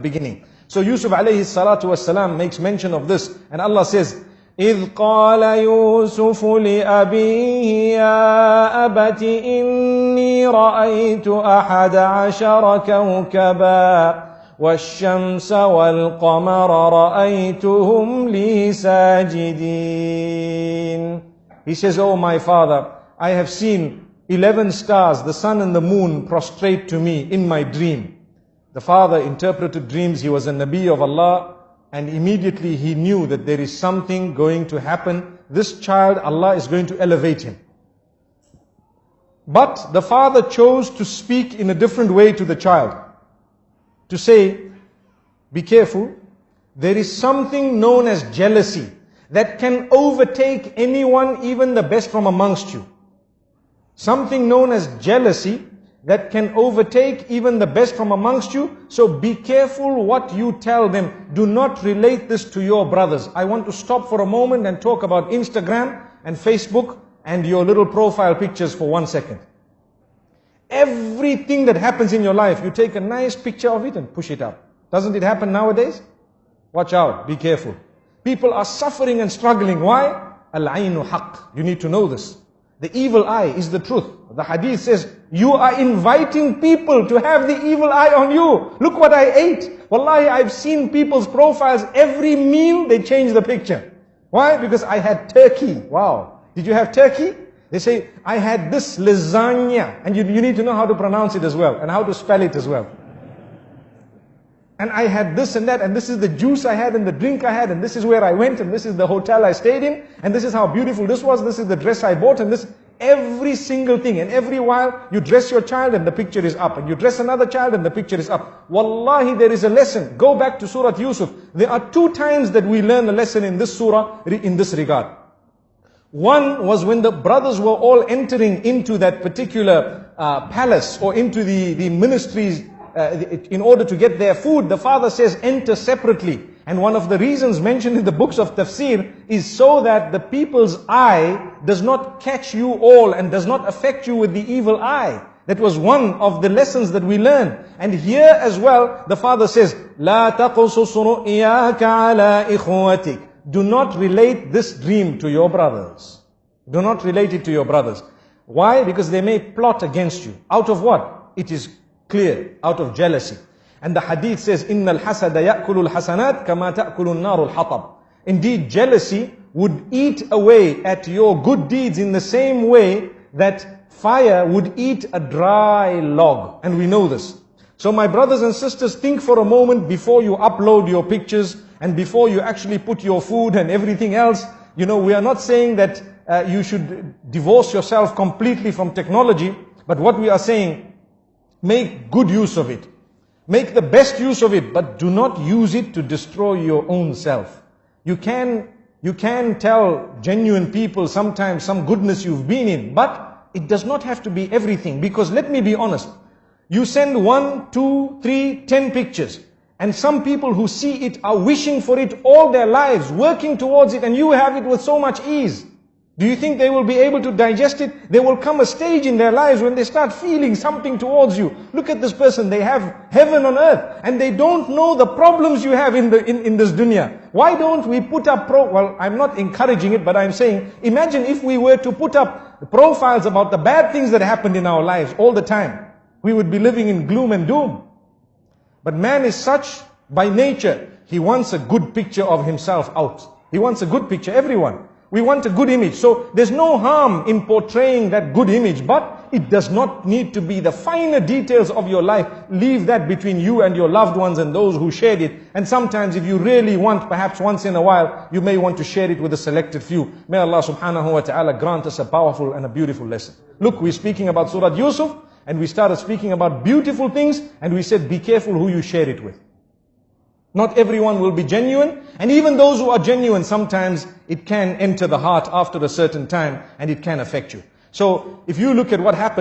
beginning. So Yusuf alayhi salatu wasalam makes mention of this, and Allah says, إِذْ قَالَ يُوسُفُ لِأَبِيهِ يَا أَبَتِ إِنِّي رَأَيْتُ أَحَدَ عَشَرَ كَوْكَبًا وَالشَّمْسَ وَالْقَمَرَ رَأَيْتُهُمْ لِي سَاجِدِينَ. He says, oh my father, I have seen 11 stars, the sun and the moon prostrate to me in my dream. The father interpreted dreams. He was a Nabi of Allah, and immediately he knew that there is something going to happen. This child, Allah is going to elevate him. But the father chose to speak in a different way to the child. To say, be careful, there is something known as jealousy that can overtake anyone, even the best from amongst you. Something known as jealousy that can overtake even the best from amongst you. So be careful what you tell them. Do not relate this to your brothers. I want to stop for a moment and talk about Instagram and Facebook and your little profile pictures for 1 second. Everything that happens in your life, you take a nice picture of it and push it up. Doesn't it happen nowadays? Watch out, be careful. People are suffering and struggling. Why? Al-aynu haqq. You need to know this. The evil eye is the truth. The hadith says, you are inviting people to have the evil eye on you. Look what I ate. Wallahi, I've seen people's profiles. Every meal, they change the picture. Why? Because I had turkey. Wow. Did you have turkey? They say, I had this lasagna. And you need to know how to pronounce it as well, and how to spell it as well. And I had this and that, and this is the juice I had, and the drink I had, and this is where I went, and this is the hotel I stayed in, and this is how beautiful this was, this is the dress I bought, and this, every single thing. And every while, you dress your child and the picture is up, and you dress another child and the picture is up. Wallahi, there is a lesson. Go back to Surah Yusuf. There are 2 times that we learn a lesson in this surah, in this regard. One was when the brothers were all entering into that particular palace, or into the ministries, in order to get their food. The father says, enter separately. And one of the reasons mentioned in the books of tafsir is so that the people's eye does not catch you all and does not affect you with the evil eye. That was one of the lessons that we learn. And here as well, the father says, لا تقصص رؤياك على إخوتك. Do not relate this dream to your brothers. Do not relate it to your brothers. Why? Because they may plot against you. Out of what? It is clear, out of jealousy. And the hadith says, إِنَّ الْحَسَدَ يَأْكُلُ الْحَسَنَاتِ كَمَا تَأْكُلُ النَّارُ الْحَطَبِ. Indeed, jealousy would eat away at your good deeds in the same way that fire would eat a dry log. And we know this. So my brothers and sisters, think for a moment before you upload your pictures and before you actually put your food and everything else. You know, we are not saying that you should divorce yourself completely from technology, but what we are saying, make good use of it. Make the best use of it, but do not use it to destroy your own self. You can tell genuine people sometimes some goodness you've been in, but it does not have to be everything. Because let me be honest, you send 1, 2, 3, 10 pictures, and some people who see it are wishing for it all their lives, working towards it, and you have it with so much ease. Do you think they will be able to digest it? There will come a stage in their lives when they start feeling something towards you. Look at this person, they have heaven on earth, and they don't know the problems you have in this dunya. Why don't we put up well, I'm not encouraging it, but I'm saying, imagine if we were to put up profiles about the bad things that happened in our lives all the time. We would be living in gloom and doom. But man is such by nature, he wants a good picture of himself out. He wants a good picture, everyone. We want a good image. So there's no harm in portraying that good image, but it does not need to be the finer details of your life. Leave that between you and your loved ones and those who shared it. And sometimes if you really want, perhaps once in a while, you may want to share it with a selected few. May Allah subhanahu wa ta'ala grant us a powerful and a beautiful lesson. Look, we're speaking about Surah Yusuf, and we started speaking about beautiful things, and we said, be careful who you share it with. Not everyone will be genuine, and even those who are genuine, sometimes it can enter the heart after a certain time, and it can affect you. So, if you look at what happened